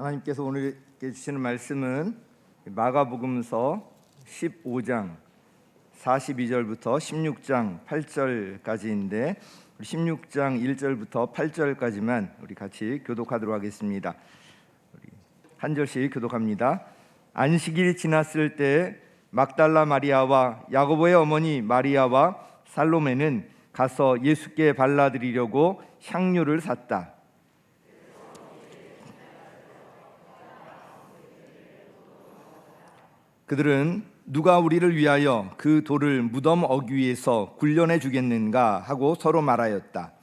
하나님께서 오늘 주시는 말씀은 마가복음서 15장 42절부터 16장 8절까지인데 16장 1절부터 8절까지만 우리 같이 교독하도록 하겠습니다. 한 절씩 교독합니다. 안식일이 지났을 때 막달라 마리아와 야고보의 어머니 마리아와 살로메는 가서 예수께 발라드리려고 향료를 샀다. 그들은 누가 우리를 위하여 그 돌을 무덤 어귀에서 굴려내 주겠는가 하고 서로 말하였다.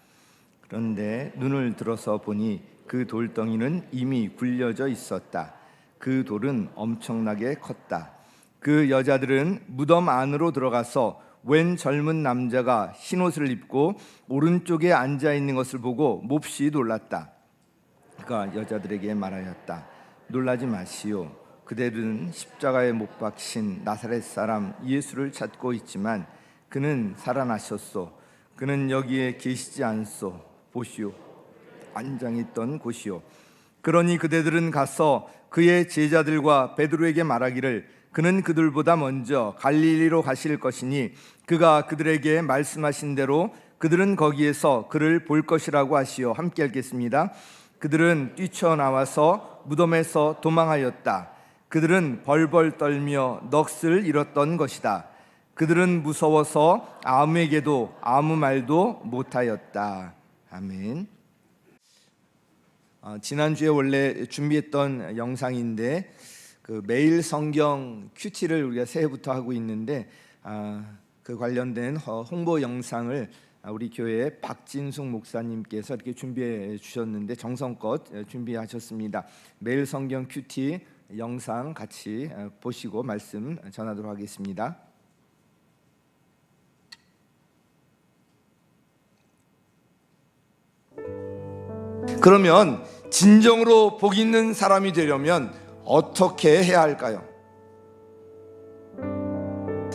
그런데 눈을 들어서 보니 그 돌덩이는 이미 굴려져 있었다. 그 돌은 엄청나게 컸다. 그 여자들은 무덤 안으로 들어가서 웬 젊은 남자가 흰옷을 입고 오른쪽에 앉아 있는 것을 보고 몹시 놀랐다. 그가 여자들에게 말하였다. 놀라지 마시오. 그들은 십자가에 못 박힌 나사렛 사람 예수를 찾고 있지만 그는 살아나셨소. 그는 여기에 계시지 않소. 보시오. 안장있던 곳이요. 그러니 그대들은 가서 그의 제자들과 베드로에게 말하기를 그는 그들보다 먼저 갈릴리로 가실 것이니 그가 그들에게 말씀하신 대로 그들은 거기에서 그를 볼 것이라고 하시오. 함께 읽겠습니다. 그들은 뛰쳐나와서 무덤에서 도망하였다. 그들은 벌벌 떨며 넋을 잃었던 것이다. 그들은 무서워서 아무에게도 아무 말도 못하였다. 아멘. 지난주에 원래 준비했던 영상인데 그 매일 성경 큐티를 우리가 새해부터 하고 있는데 그 관련된 홍보 영상을 우리 교회 박진숙 목사님께서 이렇게 준비해 주셨는데 정성껏 준비하셨습니다. 매일 성경 큐티 영상 같이 보시고 말씀 전하도록 하겠습니다. 그러면 진정으로 복 있는 사람이 되려면 어떻게 해야 할까요?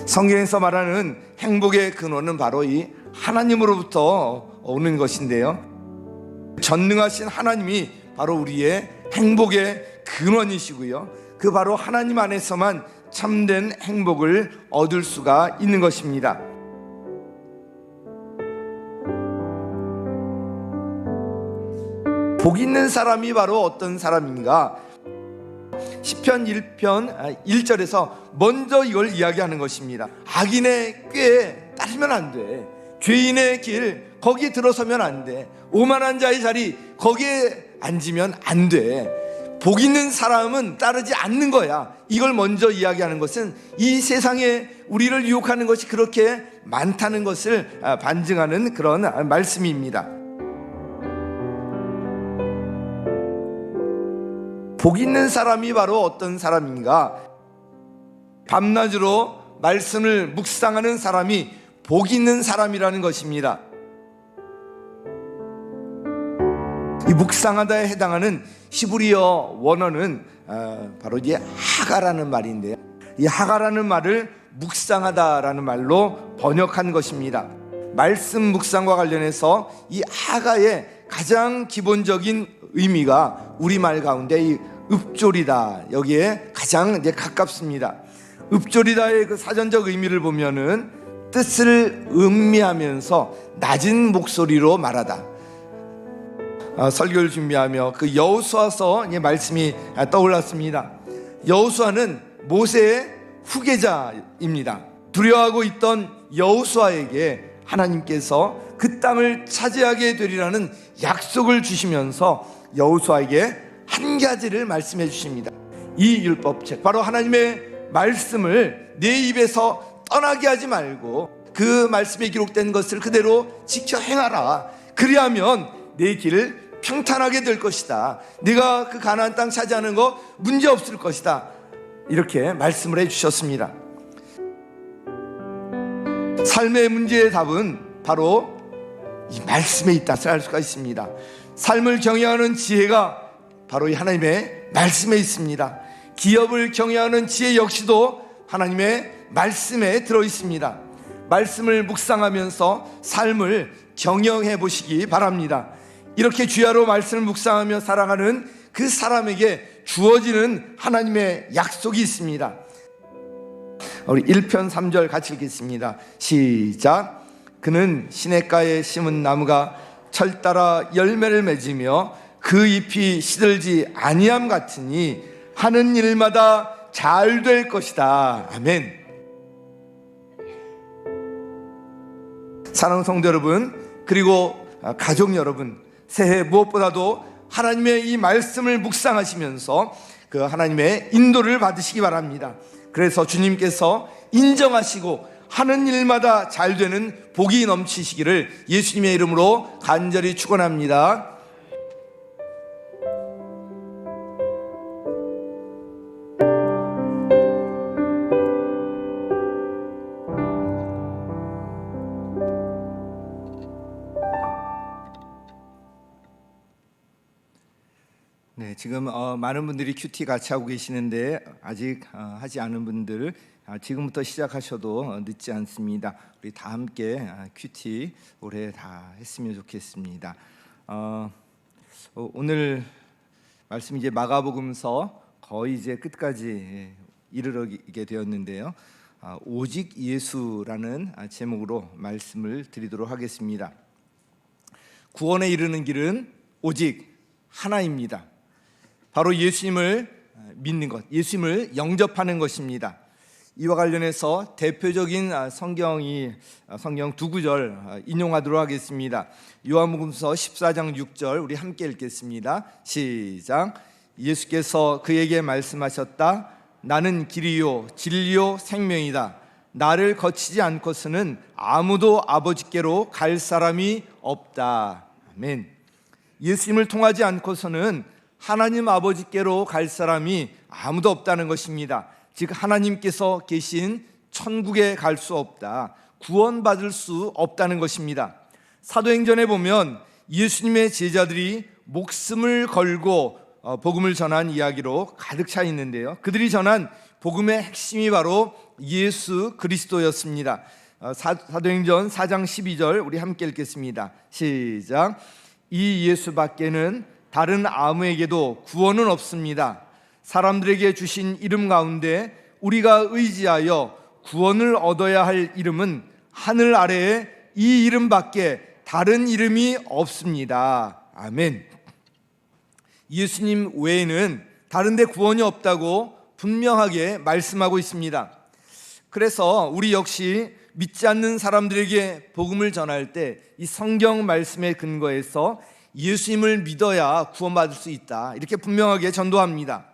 성경에서 말하는 행복의 근원은 바로 이 하나님으로부터 오는 것인데요, 전능하신 하나님이 바로 우리의 행복의 근원이시고요, 그 바로 하나님 안에서만 참된 행복을 얻을 수가 있는 것입니다. 복 있는 사람이 바로 어떤 사람인가? 시편 1편 1절에서 먼저 이걸 이야기하는 것입니다. 악인의 꾀에 따르면 안 돼. 죄인의 길 거기에 들어서면 안 돼. 오만한 자의 자리 거기에 앉으면 안 돼. 복 있는 사람은 따르지 않는 거야. 이걸 먼저 이야기하는 것은 이 세상에 우리를 유혹하는 것이 그렇게 많다는 것을 반증하는 그런 말씀입니다. 복 있는 사람이 바로 어떤 사람인가? 밤낮으로 말씀을 묵상하는 사람이 복 있는 사람이라는 것입니다. 이 묵상하다에 해당하는 히브리어 원어는 바로 이제 하가라는 말인데요, 이 하가라는 말을 묵상하다라는 말로 번역한 것입니다. 말씀 묵상과 관련해서 이 하가의 가장 기본적인 의미가 우리말 가운데 이 읍조리다, 여기에 가장 이제 가깝습니다. 읍조리다의 그 사전적 의미를 보면은 뜻을 음미하면서 낮은 목소리로 말하다. 설교를 준비하며 그 여호수아서 말씀이 떠올랐습니다. 여호수아는 모세의 후계자입니다. 두려워하고 있던 여호수아에게 하나님께서 그 땅을 차지하게 되리라는 약속을 주시면서 여호수아에게 한 가지를 말씀해 주십니다. 이 율법책, 바로 하나님의 말씀을 내 입에서 떠나게 하지 말고 그 말씀에 기록된 것을 그대로 지켜 행하라. 그리하면 내 길을 평탄하게 될 것이다. 네가 그 가나안 땅 차지하는 거 문제 없을 것이다. 이렇게 말씀을 해주셨습니다. 삶의 문제의 답은 바로 이 말씀에 있다 할 수가 있습니다. 삶을 경영하는 지혜가 바로 이 하나님의 말씀에 있습니다. 기업을 경영하는 지혜 역시도 하나님의 말씀에 들어있습니다. 말씀을 묵상하면서 삶을 경영해 보시기 바랍니다. 이렇게 주야로 말씀을 묵상하며 살아가는 그 사람에게 주어지는 하나님의 약속이 있습니다. 우리 1편 3절 같이 읽겠습니다. 시작. 그는 시냇가에 심은 나무가 철 따라 열매를 맺으며 그 잎이 시들지 아니함 같으니 하는 일마다 잘 될 것이다. 아멘. 사랑하는 성도 여러분, 그리고 가족 여러분, 새해 무엇보다도 하나님의 이 말씀을 묵상하시면서 그 하나님의 인도를 받으시기 바랍니다. 그래서 주님께서 인정하시고 하는 일마다 잘 되는 복이 넘치시기를 예수님의 이름으로 간절히 축원합니다. 네, 지금 많은 분들이 큐티 같이 하고 계시는데 아직 하지 않은 분들 지금부터 시작하셔도 늦지 않습니다. 우리 다 함께 큐티 올해 다 했으면 좋겠습니다. 오늘 말씀 이제 마가복음서 거의 이제 끝까지 이르게 되었는데요. 오직 예수라는 제목으로 말씀을 드리도록 하겠습니다. 구원에 이르는 길은 오직 하나입니다. 바로 예수님을 믿는 것, 예수님을 영접하는 것입니다. 이와 관련해서 대표적인 성경 두 구절 인용하도록 하겠습니다. 요한복음서 14장 6절 우리 함께 읽겠습니다. 시작. 예수께서 그에게 말씀하셨다. 나는 길이요 진리요 생명이다. 나를 거치지 않고서는 아무도 아버지께로 갈 사람이 없다. 아멘. 예수님을 통하지 않고서는 하나님 아버지께로 갈 사람이 아무도 없다는 것입니다. 즉 하나님께서 계신 천국에 갈 수 없다, 구원받을 수 없다는 것입니다. 사도행전에 보면 예수님의 제자들이 목숨을 걸고 복음을 전한 이야기로 가득 차 있는데요, 그들이 전한 복음의 핵심이 바로 예수 그리스도였습니다. 사도행전 4장 12절 우리 함께 읽겠습니다. 시작. 이 예수밖에는 다른 아무에게도 구원은 없습니다. 사람들에게 주신 이름 가운데 우리가 의지하여 구원을 얻어야 할 이름은 하늘 아래에 이 이름밖에 다른 이름이 없습니다. 아멘. 예수님 외에는 다른 데 구원이 없다고 분명하게 말씀하고 있습니다. 그래서 우리 역시 믿지 않는 사람들에게 복음을 전할 때 이 성경 말씀에 근거해서 예수님을 믿어야 구원받을 수 있다, 이렇게 분명하게 전도합니다.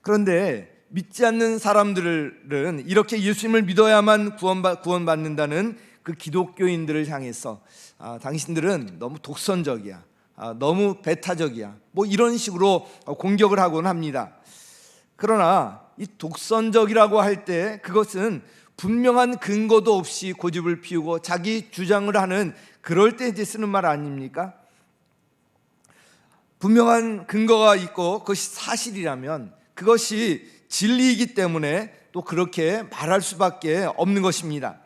그런데 믿지 않는 사람들은 이렇게 예수님을 믿어야만 구원받는다는 그 기독교인들을 향해서 당신들은 너무 독선적이야, 너무 배타적이야, 뭐 이런 식으로 공격을 하곤 합니다. 그러나 이 독선적이라고 할 때 그것은 분명한 근거도 없이 고집을 피우고 자기 주장을 하는 그럴 때 이제 쓰는 말 아닙니까? 분명한 근거가 있고 그것이 사실이라면 그것이 진리이기 때문에 또 그렇게 말할 수밖에 없는 것입니다.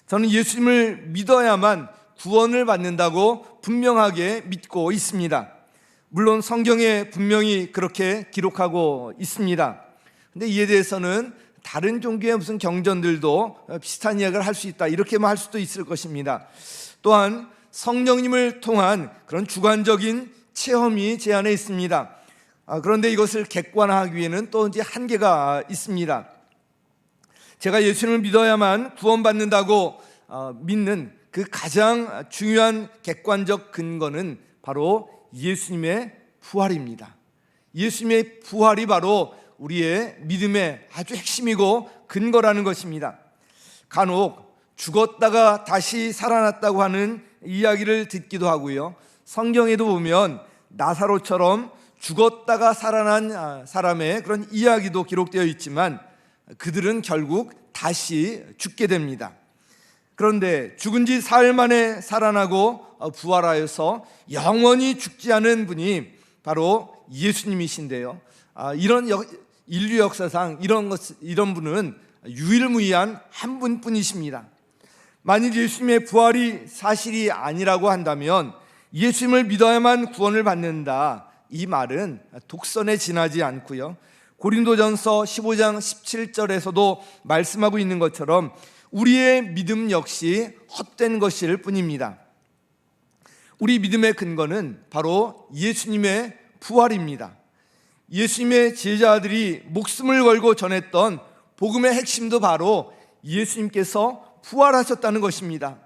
저는 예수님을 믿어야만 구원을 받는다고 분명하게 믿고 있습니다. 물론 성경에 분명히 그렇게 기록하고 있습니다. 근데 이에 대해서는 다른 종교의 무슨 경전들도 비슷한 이야기를 할 수 있다, 이렇게만 할 수도 있을 것입니다. 또한 성령님을 통한 그런 주관적인 체험이 제 안에 있습니다. 그런데 이것을 객관화하기 위해는 또 이제 한계가 있습니다. 제가 예수님을 믿어야만 구원받는다고 믿는 그 가장 중요한 객관적 근거는 바로 예수님의 부활입니다. 예수님의 부활이 바로 우리의 믿음의 아주 핵심이고 근거라는 것입니다. 간혹 죽었다가 다시 살아났다고 하는 이야기를 듣기도 하고요, 성경에도 보면 나사로처럼 죽었다가 살아난 사람의 그런 이야기도 기록되어 있지만 그들은 결국 다시 죽게 됩니다. 그런데 죽은 지 사흘 만에 살아나고 부활하여서 영원히 죽지 않은 분이 바로 예수님이신데요, 이런 인류 역사상 이런 분은 유일무이한 한 분뿐이십니다. 만일 예수님의 부활이 사실이 아니라고 한다면 예수님을 믿어야만 구원을 받는다, 이 말은 독선에 지나지 않고요, 고린도전서 15장 17절에서도 말씀하고 있는 것처럼 우리의 믿음 역시 헛된 것일 뿐입니다. 우리 믿음의 근거는 바로 예수님의 부활입니다. 예수님의 제자들이 목숨을 걸고 전했던 복음의 핵심도 바로 예수님께서 부활하셨다는 것입니다.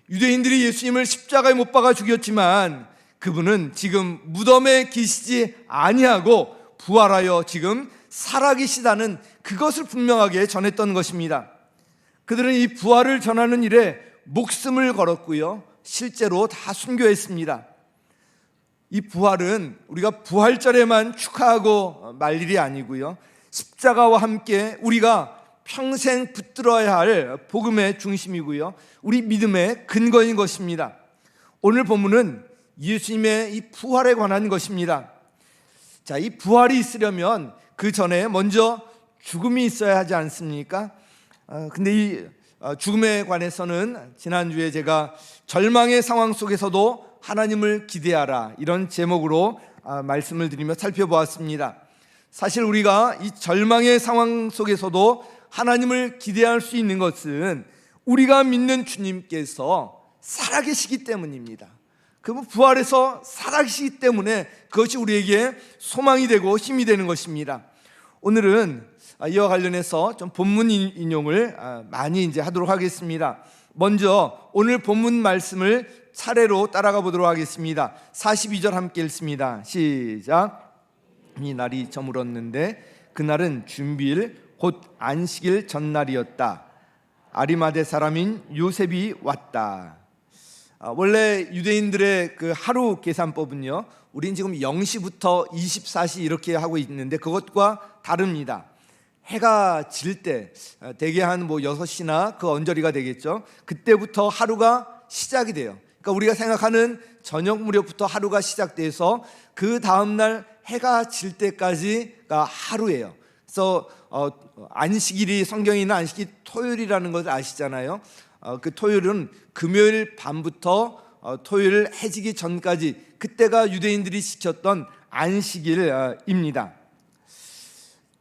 유대인들이 예수님을 십자가에 못 박아 죽였지만 그분은 지금 무덤에 계시지 아니하고 부활하여 지금 살아계시다는 그것을 분명하게 전했던 것입니다. 그들은 이 부활을 전하는 일에 목숨을 걸었고요, 실제로 다 순교했습니다. 이 부활은 우리가 부활절에만 축하하고 말 일이 아니고요, 십자가와 함께 우리가 평생 붙들어야 할 복음의 중심이고요, 우리 믿음의 근거인 것입니다. 오늘 본문은 예수님의 이 부활에 관한 것입니다. 자, 이 부활이 있으려면 그 전에 먼저 죽음이 있어야 하지 않습니까? 근데 이 죽음에 관해서는 지난주에 제가 절망의 상황 속에서도 하나님을 기대하라, 이런 제목으로 말씀을 드리며 살펴보았습니다. 사실 우리가 이 절망의 상황 속에서도 하나님을 기대할 수 있는 것은 우리가 믿는 주님께서 살아계시기 때문입니다. 그 부활해서 살아계시기 때문에 그것이 우리에게 소망이 되고 힘이 되는 것입니다. 오늘은 이와 관련해서 좀 본문 인용을 많이 하도록 하겠습니다. 먼저 오늘 본문 말씀을 차례로 따라가 보도록 하겠습니다. 42절 함께 읽습니다. 시작. 이 날이 저물었는데 그날은 준비일 곧 안식일 전날이었다. 아리마대 사람인 요셉이 왔다. 원래 유대인들의 그 하루 계산법은요, 우린 지금 0시부터 24시 이렇게 하고 있는데 그것과 다릅니다. 해가 질 때 대개 한 6시나 그 언저리가 되겠죠. 그때부터 하루가 시작이 돼요. 그러니까 우리가 생각하는 저녁 무렵부터 하루가 시작돼서 그 다음날 해가 질 때까지가 하루예요. 그래서 안식일이, 성경에 있는 안식일이 토요일이라는 것을 아시잖아요. 그 토요일은 금요일 밤부터 토요일 해지기 전까지, 그때가 유대인들이 지켰던 안식일입니다.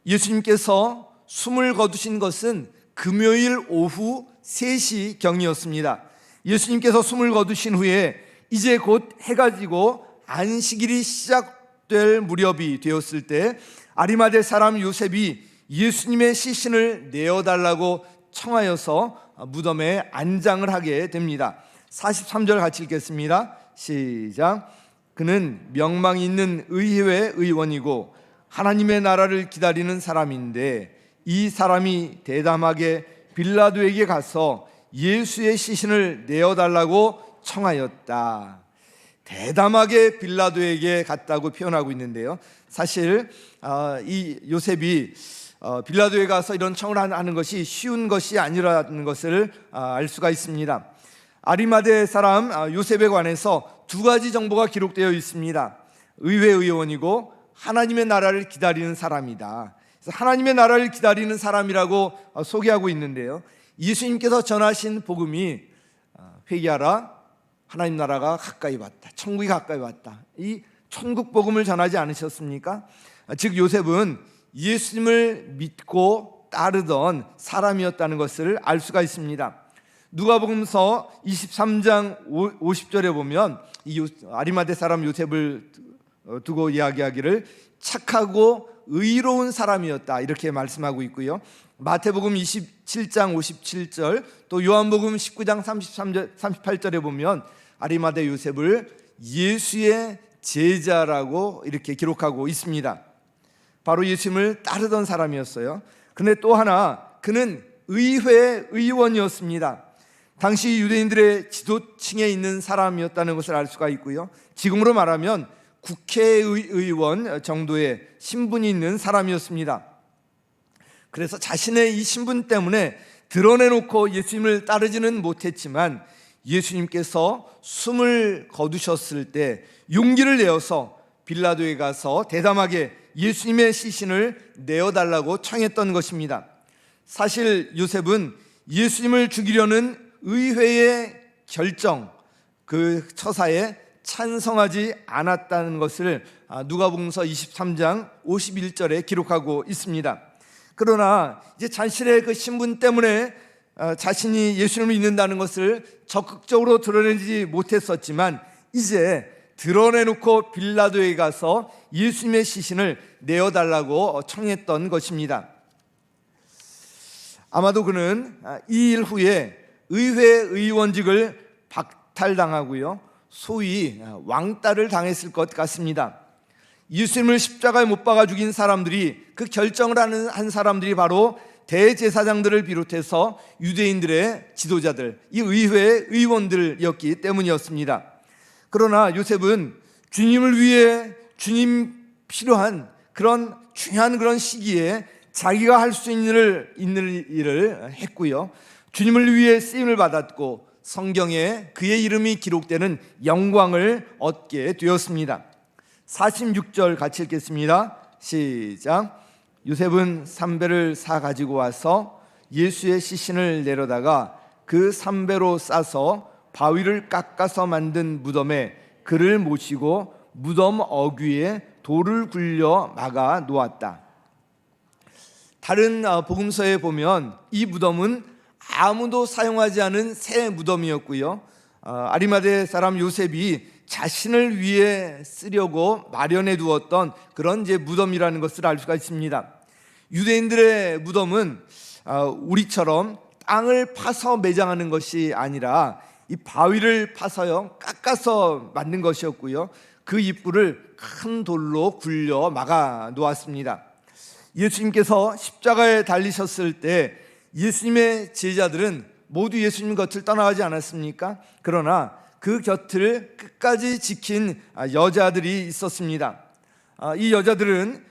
예수님께서 숨을 거두신 것은 금요일 오후 3시경이었습니다. 예수님께서 숨을 거두신 후에 이제 곧 해가 지고 안식일이 시작될 무렵이 되었을 때 아리마대 사람 요셉이 예수님의 시신을 내어달라고 청하여서 무덤에 안장을 하게 됩니다. 43절 같이 읽겠습니다. 시작. 그는 명망 있는 의회 의원이고 하나님의 나라를 기다리는 사람인데 이 사람이 대담하게 빌라도에게 가서 예수의 시신을 내어달라고 청하였다. 대담하게 빌라도에게 갔다고 표현하고 있는데요, 사실 이 요셉이 빌라도에 가서 이런 청을 하는 것이 쉬운 것이 아니라는 것을 알 수가 있습니다. 아리마대 사람 요셉에 관해서 두 가지 정보가 기록되어 있습니다. 의회 의원이고 하나님의 나라를 기다리는 사람이다. 그래서 하나님의 나라를 기다리는 사람이라고 소개하고 있는데요, 예수님께서 전하신 복음이 회개하라, 하나님 나라가 가까이 왔다, 천국이 가까이 왔다, 이 천국 복음을 전하지 않으셨습니까? 즉 요셉은 예수님을 믿고 따르던 사람이었다는 것을 알 수가 있습니다. 누가복음서 23장 50절에 보면 이 아리마대 사람 요셉을 두고 이야기하기를 착하고 의로운 사람이었다, 이렇게 말씀하고 있고요. 마태복음 27장 57절, 또 요한복음 19장 38절에 보면 아리마대 요셉을 예수의 제자라고 이렇게 기록하고 있습니다. 바로 예수님을 따르던 사람이었어요. 그런데 또 하나, 그는 의회 의원이었습니다. 당시 유대인들의 지도층에 있는 사람이었다는 것을 알 수가 있고요, 지금으로 말하면 국회의원 정도의 신분이 있는 사람이었습니다. 그래서 자신의 이 신분 때문에 드러내놓고 예수님을 따르지는 못했지만 예수님께서 숨을 거두셨을 때 용기를 내어서 빌라도에 가서 대담하게 예수님의 시신을 내어달라고 청했던 것입니다. 사실 요셉은 예수님을 죽이려는 의회의 결정, 그 처사에 찬성하지 않았다는 것을 누가복음서 23장 51절에 기록하고 있습니다. 그러나 이제 자신의 그 신분 때문에 자신이 예수님을 믿는다는 것을 적극적으로 드러내지 못했었지만 이제 드러내놓고 빌라도에 가서 예수님의 시신을 내어달라고 청했던 것입니다. 아마도 그는 이 일 후에 의회 의원직을 박탈당하고요, 소위 왕따를 당했을 것 같습니다. 예수님을 십자가에 못 박아 죽인 사람들이, 그 결정을 한 사람들이 바로 대제사장들을 비롯해서 유대인들의 지도자들, 이 의회 의원들이었기 때문이었습니다. 그러나 요셉은 주님을 위해, 주님 필요한 그런 중요한 그런 시기에 자기가 할 수 있는 일을 했고요, 주님을 위해 쓰임을 받았고 성경에 그의 이름이 기록되는 영광을 얻게 되었습니다. 46절 같이 읽겠습니다. 시작. 요셉은 삼배를 사 가지고 와서 예수의 시신을 내려다가 그 삼배로 싸서 바위를 깎아서 만든 무덤에 그를 모시고 무덤 어귀에 돌을 굴려 막아 놓았다. 다른 복음서에 보면 이 무덤은 아무도 사용하지 않은 새 무덤이었고요, 아리마대 사람 요셉이 자신을 위해 쓰려고 마련해 두었던 그런 이제 무덤이라는 것을 알 수가 있습니다. 유대인들의 무덤은 우리처럼 땅을 파서 매장하는 것이 아니라 이 바위를 파서요 깎아서 만든 것이었고요, 그 입구를 큰 돌로 굴려 막아 놓았습니다. 예수님께서 십자가에 달리셨을 때 예수님의 제자들은 모두 예수님 곁을 떠나가지 않았습니까? 그러나 그 곁을 끝까지 지킨 여자들이 있었습니다. 이 여자들은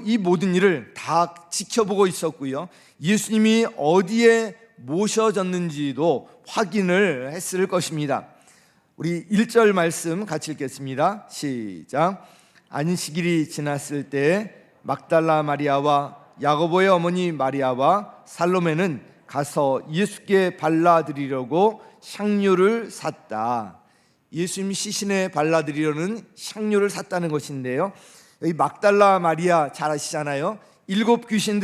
이 모든 일을 다 지켜보고 있었고요, 예수님이 어디에 모셔졌는지도 확인을 했을 것입니다. 우리 1절 말씀 같이 읽겠습니다. 시작. 안식일이 지났을 때 막달라 마리아와 야고보의 어머니 마리아와 살로메는 가서 예수께 발라드리려고 향료를 샀다. 예수님 시신에 발라드리려는 향료를 샀다는 것인데요, 여기 막달라 마리아 잘 아시잖아요. 7 귀신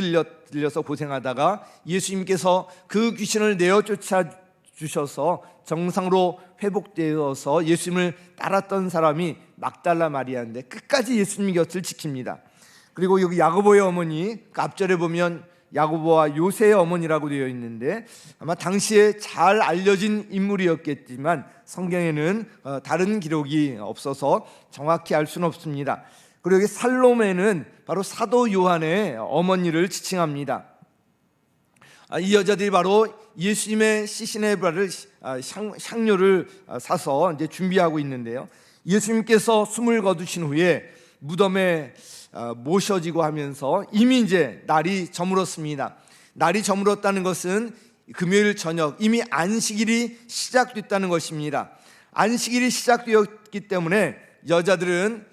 들려서 고생하다가 예수님께서 그 귀신을 내어 쫓아 주셔서 정상으로 회복되어서 예수님을 따랐던 사람이 막달라 마리아인데 끝까지 예수님 곁을 지킵니다. 그리고 여기 야고보의 어머니, 그 앞절에 보면 야고보와 요새의 어머니라고 되어 있는데 아마 당시에 잘 알려진 인물이었겠지만 성경에는 다른 기록이 없어서 정확히 알 수는 없습니다. 그리고 여기 살로메는 바로 사도 요한의 어머니를 지칭합니다. 이 여자들이 바로 예수님의 시신에 바를 향료를 사서 이제 준비하고 있는데요, 예수님께서 숨을 거두신 후에 무덤에 모셔지고 하면서 이미 이제 날이 저물었습니다. 날이 저물었다는 것은 금요일 저녁, 이미 안식일이 시작됐다는 것입니다. 안식일이 시작되었기 때문에 여자들은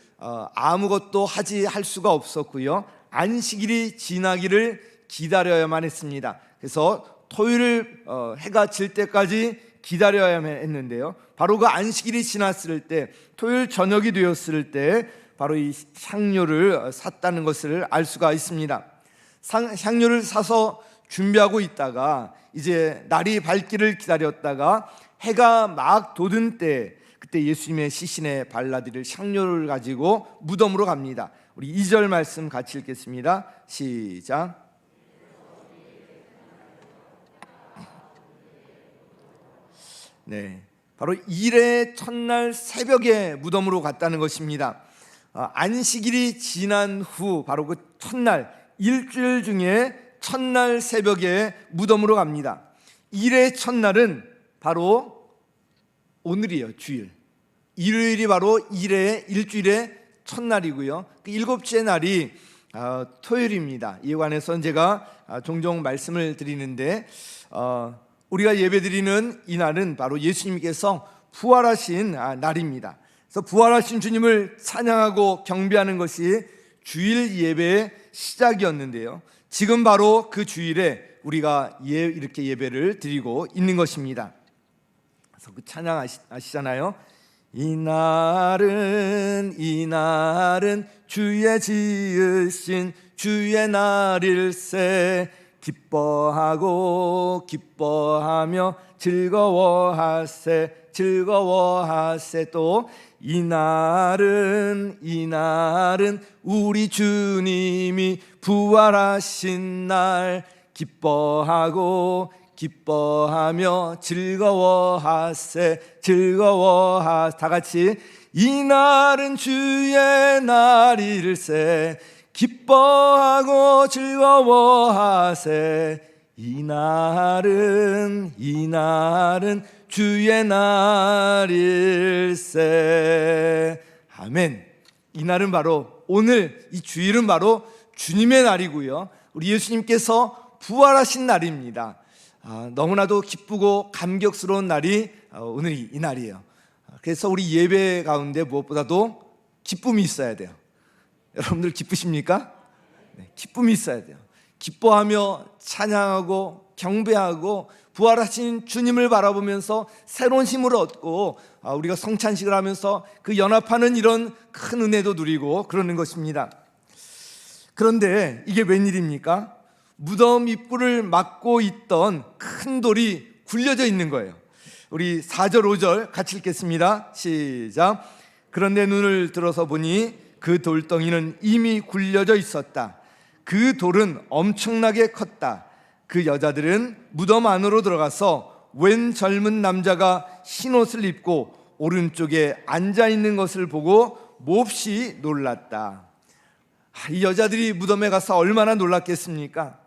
아무것도 할 수가 없었고요, 안식일이 지나기를 기다려야만 했습니다. 그래서 토요일 해가 질 때까지 기다려야만 했는데요, 바로 그 안식일이 지났을 때, 토요일 저녁이 되었을 때 바로 이 향료를 샀다는 것을 알 수가 있습니다. 향료를 사서 준비하고 있다가 이제 날이 밝기를 기다렸다가 해가 막 돋은 때, 그때 예수님의 시신에 발라드릴 향료를 가지고 무덤으로 갑니다. 우리 2절 말씀 같이 읽겠습니다. 시작. 네, 바로 일의 첫날 새벽에 무덤으로 갔다는 것입니다. 안식일이 지난 후 바로 그 첫날, 일주일 중에 첫날 새벽에 무덤으로 갑니다. 일의 첫날은 바로 오늘이에요. 주일. 일요일이 바로 일주일의 첫날이고요, 그 7째 날이 토요일입니다. 이에 관해서 제가 종종 말씀을 드리는데 우리가 예배드리는 이 날은 바로 예수님께서 부활하신 날입니다. 그래서 부활하신 주님을 찬양하고 경배하는 것이 주일 예배의 시작이었는데요, 지금 바로 그 주일에 우리가 이렇게 예배를 드리고 있는 것입니다. 그래서 그 찬양 아시잖아요. 이날은 주의 지으신 주의 날일세. 기뻐하며 즐거워하세. 또 이날은 우리 주님이 부활하신 날. 기뻐하며 즐거워하세. 다 같이 이날은 주의 날일세. 기뻐하고 즐거워하세. 이날은 주의 날일세. 아멘. 이날은 바로 오늘 이 주일은 바로 주님의 날이고요, 우리 예수님께서 부활하신 날입니다. 너무나도 기쁘고 감격스러운 날이 오늘 이 날이에요. 그래서 우리 예배 가운데 무엇보다도 기쁨이 있어야 돼요. 여러분들 기쁘십니까? 네, 기쁨이 있어야 돼요. 기뻐하며 찬양하고 경배하고 부활하신 주님을 바라보면서 새로운 힘을 얻고 우리가 성찬식을 하면서 그 연합하는 이런 큰 은혜도 누리고 그러는 것입니다. 그런데 이게 웬일입니까? 무덤 입구를 막고 있던 큰 돌이 굴려져 있는 거예요. 우리 4절 5절 같이 읽겠습니다. 시작. 그런데 눈을 들어서 보니 그 돌덩이는 이미 굴려져 있었다. 그 돌은 엄청나게 컸다. 그 여자들은 무덤 안으로 들어가서 웬 젊은 남자가 흰옷을 입고 오른쪽에 앉아있는 것을 보고 몹시 놀랐다. 이 여자들이 무덤에 가서 얼마나 놀랐겠습니까?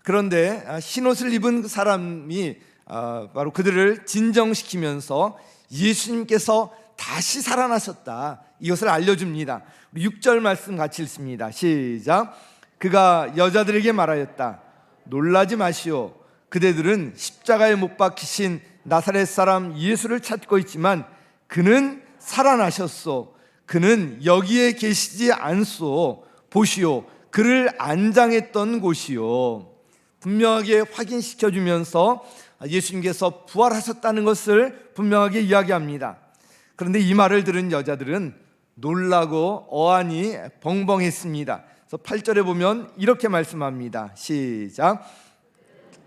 그런데 흰옷을 입은 사람이 바로 그들을 진정시키면서 예수님께서 다시 살아나셨다, 이것을 알려줍니다. 6절 말씀 같이 읽습니다. 시작. 그가 여자들에게 말하였다. 놀라지 마시오. 그대들은 십자가에 못 박히신 나사렛 사람 예수를 찾고 있지만 그는 살아나셨소. 그는 여기에 계시지 않소. 보시오, 그를 안장했던 곳이요. 분명하게 확인시켜주면서 예수님께서 부활하셨다는 것을 분명하게 이야기합니다. 그런데 이 말을 들은 여자들은 놀라고 어안이 벙벙했습니다. 그래서 8절에 보면 이렇게 말씀합니다. 시작.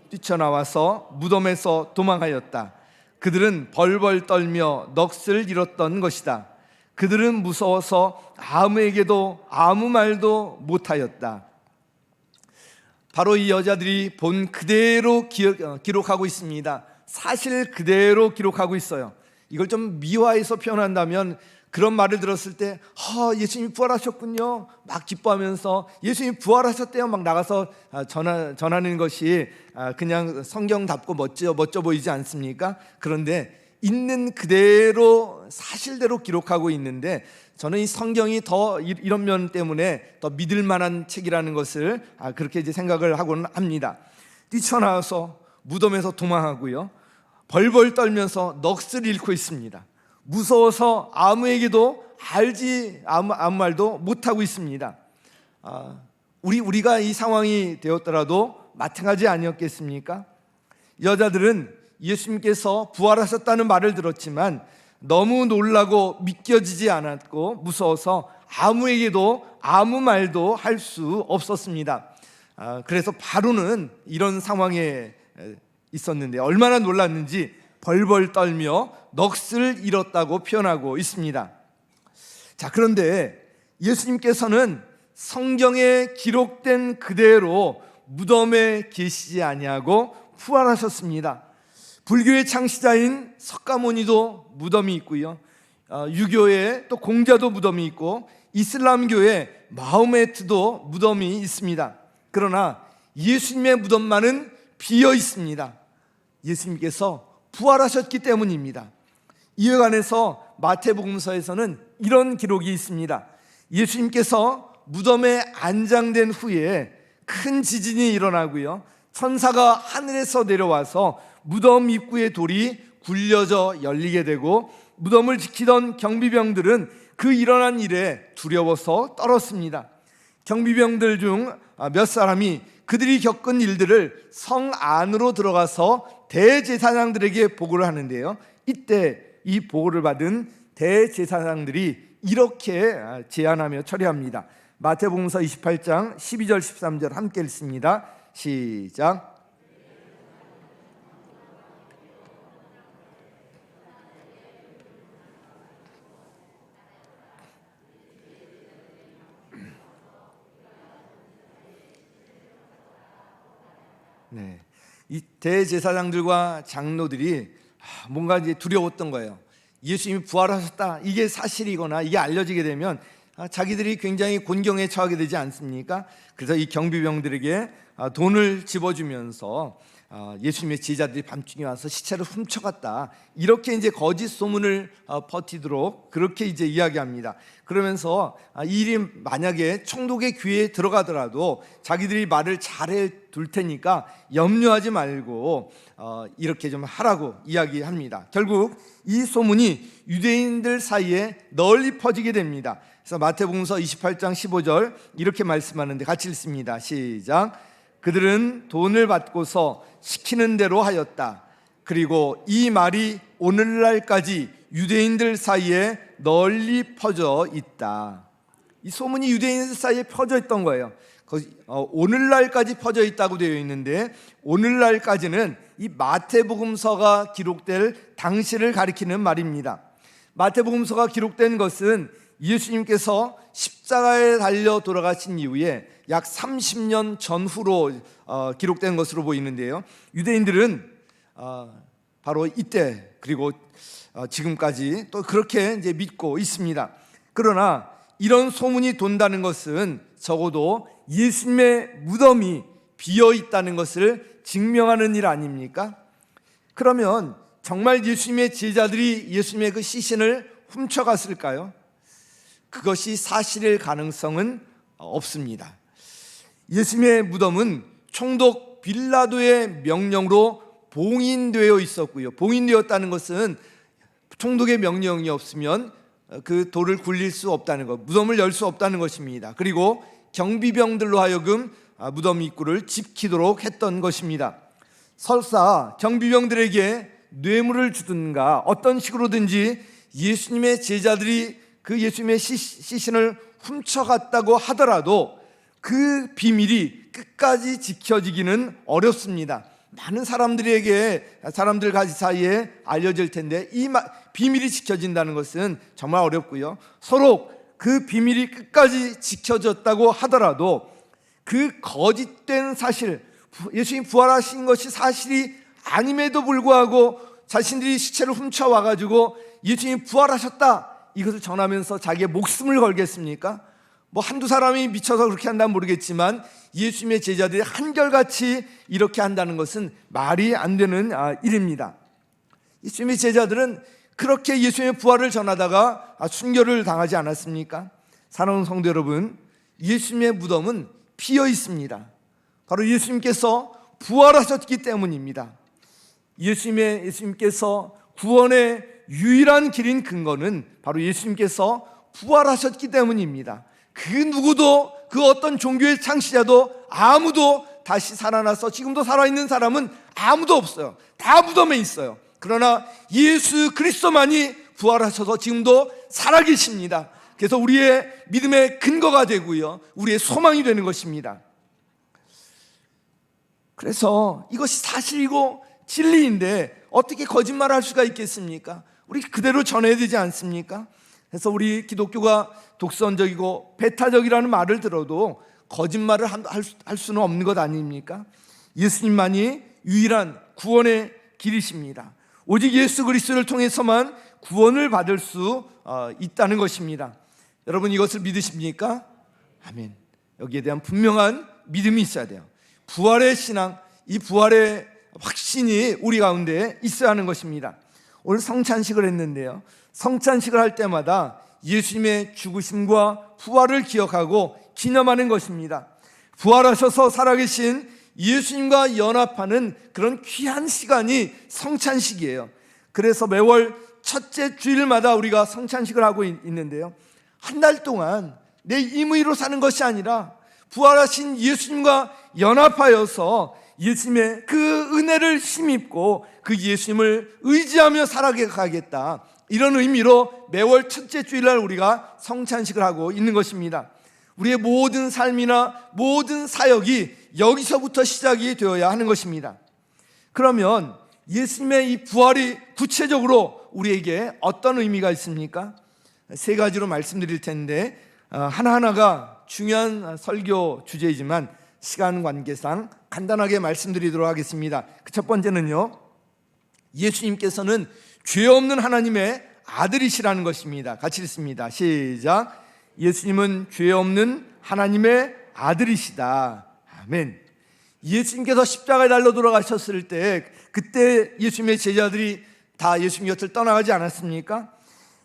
뛰쳐나와서 무덤에서 도망하였다. 그들은 벌벌 떨며 넋을 잃었던 것이다. 그들은 무서워서 아무에게도 아무 말도 못하였다. 바로 이 여자들이 본 그대로 기록하고 있습니다. 사실 그대로 기록하고 있어요. 이걸 좀 미화해서 표현한다면 그런 말을 들었을 때 예수님이 부활하셨군요 막 기뻐하면서 예수님이 부활하셨대요 막 나가서 전하는 것이 그냥 성경답고 멋져 보이지 않습니까? 그런데 있는 그대로 사실대로 기록하고 있는데 저는 이 성경이 더 이런 면 때문에 더 믿을 만한 책이라는 것을 그렇게 이제 생각을 하고는 합니다. 뛰쳐나와서 무덤에서 도망하고요, 벌벌 떨면서 넋을 잃고 있습니다. 무서워서 아무에게도 아무 말도 못하고 있습니다. 우리가 이 상황이 되었더라도 마찬가지 아니었겠습니까? 여자들은 예수님께서 부활하셨다는 말을 들었지만 너무 놀라고 믿겨지지 않았고 무서워서 아무에게도 아무 말도 할 수 없었습니다. 그래서 바로는 이런 상황에 있었는데 얼마나 놀랐는지 벌벌 떨며 넋을 잃었다고 표현하고 있습니다. 자, 그런데 예수님께서는 성경에 기록된 그대로 무덤에 계시지 아니하고 부활하셨습니다. 불교의 창시자인 석가모니도 무덤이 있고요, 유교의 또 공자도 무덤이 있고 이슬람교의 마호메트도 무덤이 있습니다. 그러나 예수님의 무덤만은 비어 있습니다. 예수님께서 부활하셨기 때문입니다. 이에 관해서 마태복음서에서는 이런 기록이 있습니다. 예수님께서 무덤에 안장된 후에 큰 지진이 일어나고요, 천사가 하늘에서 내려와서 무덤 입구의 돌이 굴려져 열리게 되고 무덤을 지키던 경비병들은 그 일어난 일에 두려워서 떨었습니다. 경비병들 중 몇 사람이 그들이 겪은 일들을 성 안으로 들어가서 대제사장들에게 보고를 하는데요, 이때 이 보고를 받은 대제사장들이 이렇게 제안하며 처리합니다. 마태복음서 28장 12절 13절 함께 읽습니다. 시작. 네, 이 대제사장들과 장로들이 뭔가 이제 두려웠던 거예요. 예수님이 부활하셨다, 이게 사실이거나 이게 알려지게 되면 자기들이 굉장히 곤경에 처하게 되지 않습니까? 그래서 이 경비병들에게 돈을 집어주면서 예수님의 제자들이 밤중에 와서 시체를 훔쳐갔다, 이렇게 이제 거짓 소문을 퍼티도록 그렇게 이제 이야기합니다. 그러면서 이 일이 만약에 총독의 귀에 들어가더라도 자기들이 말을 잘해 둘 테니까 염려하지 말고 이렇게 좀 하라고 이야기합니다. 결국 이 소문이 유대인들 사이에 널리 퍼지게 됩니다. 그래서 마태복음서 28장 15절 이렇게 말씀하는데 같이 읽습니다. 시작. 그들은 돈을 받고서 시키는 대로 하였다. 그리고 이 말이 오늘날까지 유대인들 사이에 널리 퍼져 있다. 이 소문이 유대인들 사이에 퍼져 있던 거예요. 오늘날까지 퍼져 있다고 되어 있는데, 오늘날까지는 이 마태복음서가 기록될 당시를 가리키는 말입니다. 마태복음서가 기록된 것은 예수님께서 십자가에 달려 돌아가신 이후에 약 30년 전후로 기록된 것으로 보이는데요, 유대인들은 바로 이때 그리고 지금까지 또 그렇게 이제 믿고 있습니다. 그러나 이런 소문이 돈다는 것은 적어도 예수님의 무덤이 비어 있다는 것을 증명하는 일 아닙니까? 그러면 정말 예수님의 제자들이 예수님의 그 시신을 훔쳐갔을까요? 그것이 사실일 가능성은 없습니다. 예수님의 무덤은 총독 빌라도의 명령으로 봉인되어 있었고요. 봉인되었다는 것은 총독의 명령이 없으면 그 돌을 굴릴 수 없다는 것, 무덤을 열 수 없다는 것입니다. 그리고 경비병들로 하여금 무덤 입구를 지키도록 했던 것입니다. 설사 경비병들에게 뇌물을 주든가 어떤 식으로든지 예수님의 제자들이 그 예수님의 시신을 훔쳐갔다고 하더라도 그 비밀이 끝까지 지켜지기는 어렵습니다. 많은 사람들 사이에 알려질 텐데 이 비밀이 지켜진다는 것은 정말 어렵고요. 서로 그 비밀이 끝까지 지켜졌다고 하더라도 그 거짓된 사실, 예수님 부활하신 것이 사실이 아님에도 불구하고 자신들이 시체를 훔쳐와가지고 예수님 부활하셨다, 이것을 전하면서 자기의 목숨을 걸겠습니까? 뭐 한두 사람이 미쳐서 그렇게 한다면 모르겠지만 예수님의 제자들이 한결같이 이렇게 한다는 것은 말이 안 되는 일입니다. 예수님의 제자들은 그렇게 예수님의 부활을 전하다가 순교를 당하지 않았습니까? 사랑하는 성도 여러분, 예수님의 무덤은 비어 있습니다. 바로 예수님께서 부활하셨기 때문입니다. 예수님께서 구원의 유일한 길인 근거는 바로 예수님께서 부활하셨기 때문입니다. 그 누구도, 그 어떤 종교의 창시자도 아무도 다시 살아나서 지금도 살아있는 사람은 아무도 없어요. 다 무덤에 있어요. 그러나 예수 그리스도만이 부활하셔서 지금도 살아계십니다. 그래서 우리의 믿음의 근거가 되고요, 우리의 소망이 되는 것입니다. 그래서 이것이 사실이고 진리인데 어떻게 거짓말할 수가 있겠습니까? 우리 그대로 전해야 되지 않습니까? 그래서 우리 기독교가 독선적이고 배타적이라는 말을 들어도 거짓말을 할 수는 없는 것 아닙니까? 예수님만이 유일한 구원의 길이십니다. 오직 예수 그리스도를 통해서만 구원을 받을 수 있다는 것입니다. 여러분, 이것을 믿으십니까? 아멘. 여기에 대한 분명한 믿음이 있어야 돼요. 부활의 신앙, 이 부활의 확신이 우리 가운데 있어야 하는 것입니다. 오늘 성찬식을 했는데요, 성찬식을 할 때마다 예수님의 죽으심과 부활을 기억하고 기념하는 것입니다. 부활하셔서 살아계신 예수님과 연합하는 그런 귀한 시간이 성찬식이에요. 그래서 매월 첫째 주일마다 우리가 성찬식을 하고 있는데요, 한 달 동안 내 임의로 사는 것이 아니라 부활하신 예수님과 연합하여서 예수님의 그 은혜를 힘입고 그 예수님을 의지하며 살아가겠다, 이런 의미로 매월 첫째 주일날 우리가 성찬식을 하고 있는 것입니다. 우리의 모든 삶이나 모든 사역이 여기서부터 시작이 되어야 하는 것입니다. 그러면 예수님의 이 부활이 구체적으로 우리에게 어떤 의미가 있습니까? 세 가지로 말씀드릴 텐데 하나하나가 중요한 설교 주제이지만 시간 관계상 간단하게 말씀드리도록 하겠습니다. 그 첫 번째는요, 예수님께서는 죄 없는 하나님의 아들이시라는 것입니다. 같이 읽습니다. 시작. 예수님은 죄 없는 하나님의 아들이시다. 아멘. 예수님께서 십자가에 달려 돌아가셨을 때 그때 예수님의 제자들이 다 예수님 곁을 떠나가지 않았습니까?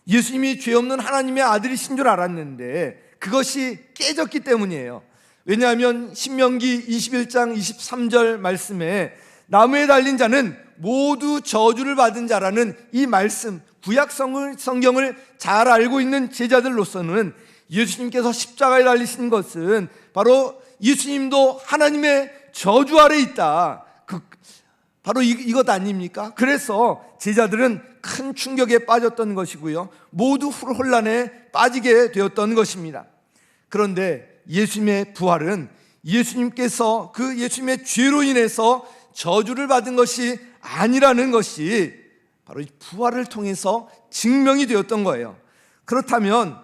예수님이 죄 없는 하나님의 아들이신 줄 알았는데 그것이 깨졌기 때문이에요. 왜냐하면 신명기 21장 23절 말씀에 나무에 달린 자는 모두 저주를 받은 자라는 이 말씀, 구약 성경을 잘 알고 있는 제자들로서는 예수님께서 십자가에 달리신 것은 바로 예수님도 하나님의 저주 아래 있다, 바로 이것 아닙니까? 그래서 제자들은 큰 충격에 빠졌던 것이고요, 모두 혼란에 빠지게 되었던 것입니다. 그런데 예수님의 부활은 예수님께서 그 예수님의 죄로 인해서 저주를 받은 것이 아니라는 것이 바로 이 부활을 통해서 증명이 되었던 거예요. 그렇다면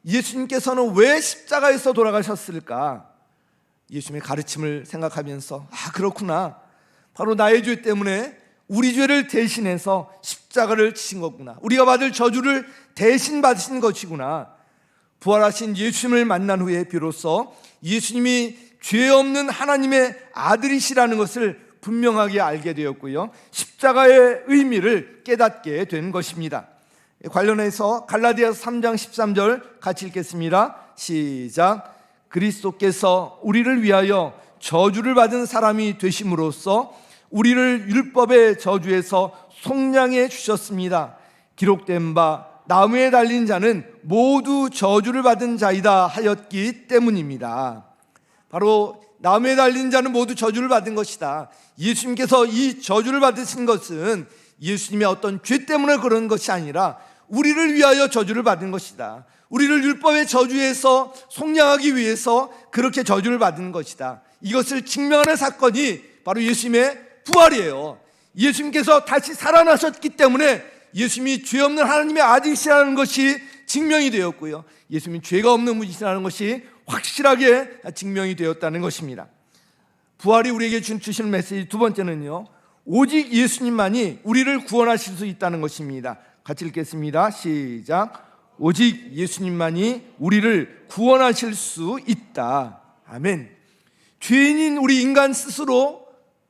예수님께서는 왜 십자가에서 돌아가셨을까? 예수님의 가르침을 생각하면서 그렇구나, 바로 나의 죄 때문에 우리 죄를 대신해서 십자가를 치신 거구나, 우리가 받을 저주를 대신 받으신 것이구나. 부활하신 예수님을 만난 후에 비로소 예수님이 죄 없는 하나님의 아들이시라는 것을 분명하게 알게 되었고요, 십자가의 의미를 깨닫게 된 것입니다. 관련해서 갈라디아서 3장 13절 같이 읽겠습니다. 시작. 그리스도께서 우리를 위하여 저주를 받은 사람이 되심으로써 우리를 율법의 저주에서 속량해 주셨습니다. 기록된 바 나무에 달린 자는 모두 저주를 받은 자이다 하였기 때문입니다. 바로 나무에 달린 자는 모두 저주를 받은 것이다. 예수님께서 이 저주를 받으신 것은 예수님의 어떤 죄 때문에 그런 것이 아니라 우리를 위하여 저주를 받은 것이다. 우리를 율법의 저주에서 속량하기 위해서 그렇게 저주를 받은 것이다. 이것을 증명하는 사건이 바로 예수님의 부활이에요. 예수님께서 다시 살아나셨기 때문에 예수님이 죄 없는 하나님의 아들이시라는 것이 증명이 되었고요, 예수님이 죄가 없는 분이시라는 것이 확실하게 증명이 되었다는 것입니다. 부활이 우리에게 주신 메시지 두 번째는요, 오직 예수님만이 우리를 구원하실 수 있다는 것입니다. 같이 읽겠습니다. 시작. 오직 예수님만이 우리를 구원하실 수 있다. 아멘. 죄인인 우리 인간 스스로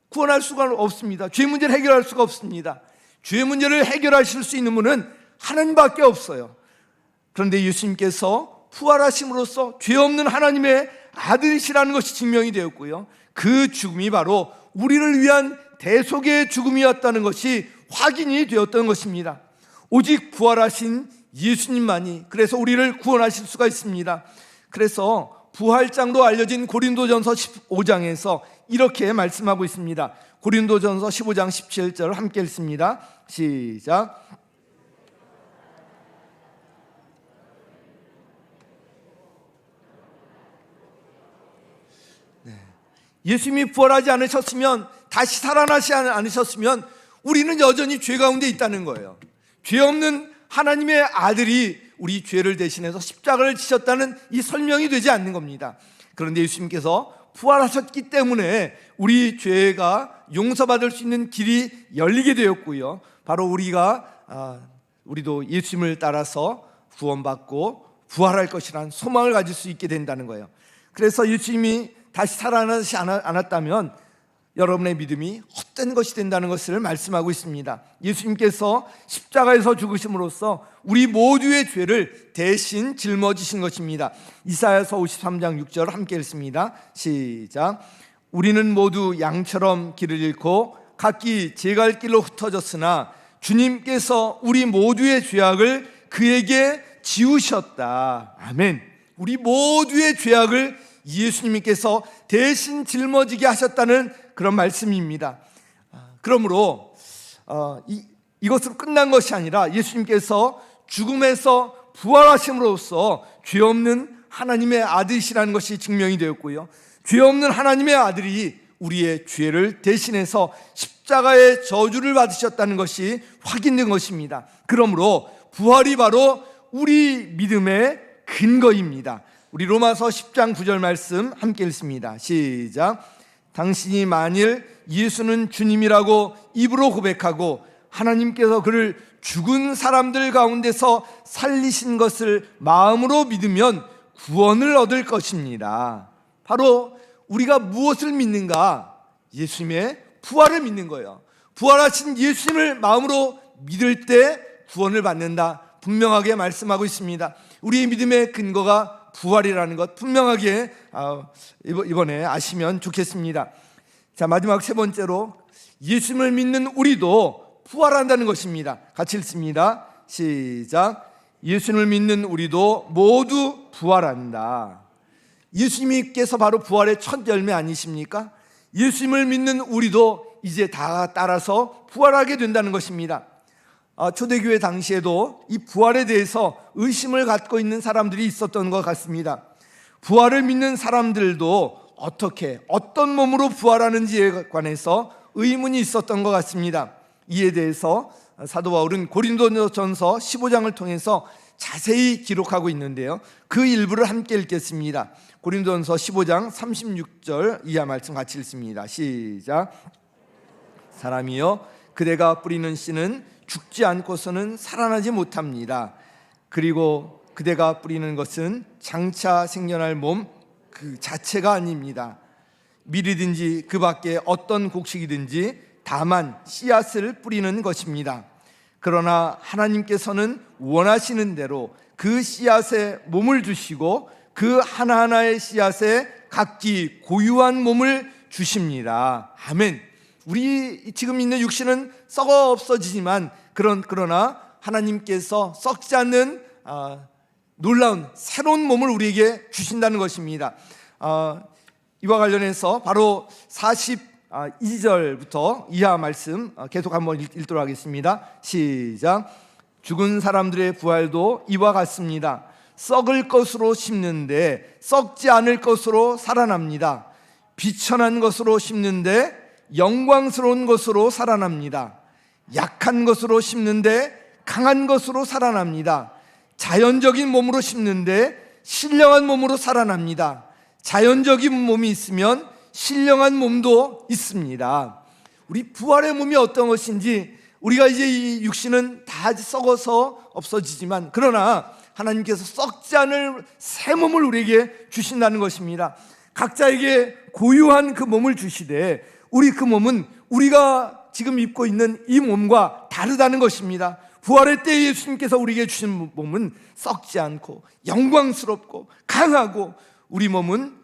구원할 수가 없습니다. 죄 문제를 해결할 수가 없습니다. 죄 문제를 해결하실 수 있는 분은 하나님밖에 없어요. 그런데 예수님께서 부활하심으로써 죄 없는 하나님의 아들이시라는 것이 증명이 되었고요, 그 죽음이 바로 우리를 위한 대속의 죽음이었다는 것이 확인이 되었던 것입니다. 오직 부활하신 예수님만이 그래서 우리를 구원하실 수가 있습니다. 그래서 부활장로 알려진 고린도전서 15장에서 이렇게 말씀하고 있습니다. 고린도전서 15장 17절 함께 읽습니다. 시작. 예수님이 부활하지 않으셨으면, 다시 살아나지 않으셨으면 우리는 여전히 죄 가운데 있다는 거예요. 죄 없는 하나님의 아들이 우리 죄를 대신해서 십자가를 지셨다는 이 설명이 되지 않는 겁니다. 그런데 예수님께서 부활하셨기 때문에 우리 죄가 용서받을 수 있는 길이 열리게 되었고요, 바로 우리도 예수님을 따라서 구원받고 부활할 것이라는 소망을 가질 수 있게 된다는 거예요. 그래서 예수님이 다시 살아나지 않았다면 여러분의 믿음이 헛된 것이 된다는 것을 말씀하고 있습니다. 예수님께서 십자가에서 죽으심으로써 우리 모두의 죄를 대신 짊어지신 것입니다. 이사야서 53장 6절 함께 읽습니다. 시작. 우리는 모두 양처럼 길을 잃고 각기 제 갈 길로 흩어졌으나 주님께서 우리 모두의 죄악을 그에게 지우셨다. 아멘. 우리 모두의 죄악을 예수님께서 대신 짊어지게 하셨다는 그런 말씀입니다. 그러므로 이것으로 끝난 것이 아니라 예수님께서 죽음에서 부활하심으로써 죄 없는 하나님의 아들이시라는 것이 증명이 되었고요, 죄 없는 하나님의 아들이 우리의 죄를 대신해서 십자가의 저주를 받으셨다는 것이 확인된 것입니다. 그러므로 부활이 바로 우리 믿음의 근거입니다. 우리 로마서 10장 9절 말씀 함께 읽습니다. 시작. 당신이 만일 예수는 주님이라고 입으로 고백하고 하나님께서 그를 죽은 사람들 가운데서 살리신 것을 마음으로 믿으면 구원을 얻을 것입니다. 바로 우리가 무엇을 믿는가? 예수님의 부활을 믿는 거예요. 부활하신 예수님을 마음으로 믿을 때 구원을 받는다, 분명하게 말씀하고 있습니다. 우리의 믿음의 근거가 부활이라는 것 분명하게 이번에 아시면 좋겠습니다. 자, 마지막 세 번째로 예수님을 믿는 우리도 부활한다는 것입니다. 같이 읽습니다. 시작. 예수님을 믿는 우리도 모두 부활한다. 예수님께서 바로 부활의 첫 열매 아니십니까? 예수님을 믿는 우리도 이제 다 따라서 부활하게 된다는 것입니다. 초대교회 당시에도 이 부활에 대해서 의심을 갖고 있는 사람들이 있었던 것 같습니다. 부활을 믿는 사람들도 어떤 몸으로 부활하는지에 관해서 의문이 있었던 것 같습니다. 이에 대해서 사도 바울은 고린도전서 15장을 통해서 자세히 기록하고 있는데요, 그 일부를 함께 읽겠습니다. 고린도전서 15장 36절 이하 말씀 같이 읽습니다. 시작. 사람이여, 그대가 뿌리는 씨는 죽지 않고서는 살아나지 못합니다. 그리고 그대가 뿌리는 것은 장차 생겨날 몸 그 자체가 아닙니다. 밀이든지 그 밖에 어떤 곡식이든지 다만 씨앗을 뿌리는 것입니다. 그러나 하나님께서는 원하시는 대로 그 씨앗에 몸을 주시고 그 하나하나의 씨앗에 각기 고유한 몸을 주십니다. 아멘. 우리 지금 있는 육신은 썩어 없어지지만 그러나 하나님께서 썩지 않는 놀라운 새로운 몸을 우리에게 주신다는 것입니다. 이와 관련해서 바로 42절부터 이하 말씀 계속 한번 읽도록 하겠습니다. 시작. 죽은 사람들의 부활도 이와 같습니다. 썩을 것으로 심는데 썩지 않을 것으로 살아납니다. 비천한 것으로 심는데 영광스러운 것으로 살아납니다. 약한 것으로 심는데 강한 것으로 살아납니다. 자연적인 몸으로 심는데 신령한 몸으로 살아납니다. 자연적인 몸이 있으면 신령한 몸도 있습니다. 우리 부활의 몸이 어떤 것인지, 우리가 이제 이 육신은 다 썩어서 없어지지만 그러나 하나님께서 썩지 않을 새 몸을 우리에게 주신다는 것입니다. 각자에게 고유한 그 몸을 주시되 우리 그 몸은 우리가 지금 입고 있는 이 몸과 다르다는 것입니다. 부활의 때 예수님께서 우리에게 주신 몸은 썩지 않고 영광스럽고 강하고 우리 몸은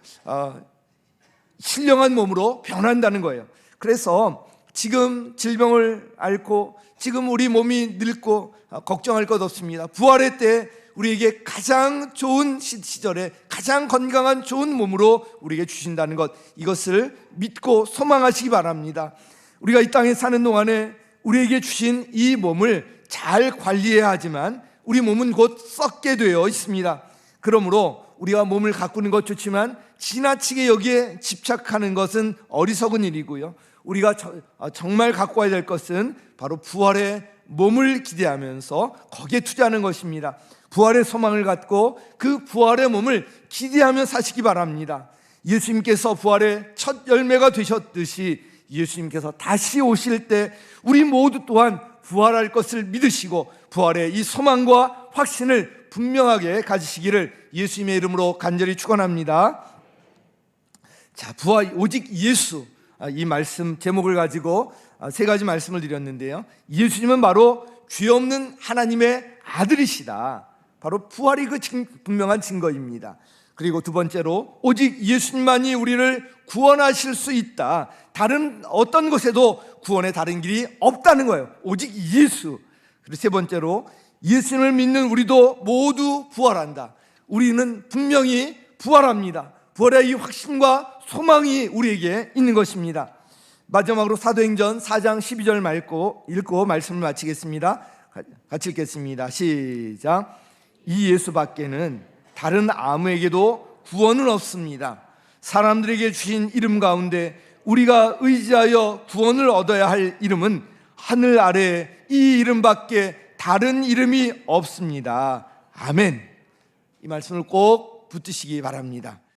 신령한 몸으로 변한다는 거예요. 그래서 지금 질병을 앓고 지금 우리 몸이 늙고 걱정할 것 없습니다. 부활의 때 우리에게 가장 좋은 시절에 가장 건강한 좋은 몸으로 우리에게 주신다는 것, 이것을 믿고 소망하시기 바랍니다. 우리가 이 땅에 사는 동안에 우리에게 주신 이 몸을 잘 관리해야 하지만 우리 몸은 곧 썩게 되어 있습니다. 그러므로 우리가 몸을 가꾸는 것 좋지만 지나치게 여기에 집착하는 것은 어리석은 일이고요, 우리가 정말 가꿔야 될 것은 바로 부활의 몸을 기대하면서 거기에 투자하는 것입니다. 부활의 소망을 갖고 그 부활의 몸을 기대하며 사시기 바랍니다. 예수님께서 부활의 첫 열매가 되셨듯이 예수님께서 다시 오실 때 우리 모두 또한 부활할 것을 믿으시고 부활의 이 소망과 확신을 분명하게 가지시기를 예수님의 이름으로 간절히 축원합니다. 자, 부활 오직 예수, 이 말씀 제목을 가지고 세 가지 말씀을 드렸는데요, 예수님은 바로 죄 없는 하나님의 아들이시다. 바로 부활이 그 분명한 증거입니다. 그리고 두 번째로 오직 예수님만이 우리를 구원하실 수 있다. 다른 어떤 곳에도 구원의 다른 길이 없다는 거예요. 오직 예수. 그리고 세 번째로 예수님을 믿는 우리도 모두 부활한다. 우리는 분명히 부활합니다. 부활의 이 확신과 소망이 우리에게 있는 것입니다. 마지막으로 사도행전 4장 12절 읽고 말씀을 마치겠습니다. 같이 읽겠습니다. 시작. 이 예수밖에는 다른 아무에게도 구원은 없습니다. 사람들에게 주신 이름 가운데 우리가 의지하여 구원을 얻어야 할 이름은 하늘 아래 이 이름밖에 다른 이름이 없습니다. 아멘. 이 말씀을 꼭 붙드시기 바랍니다.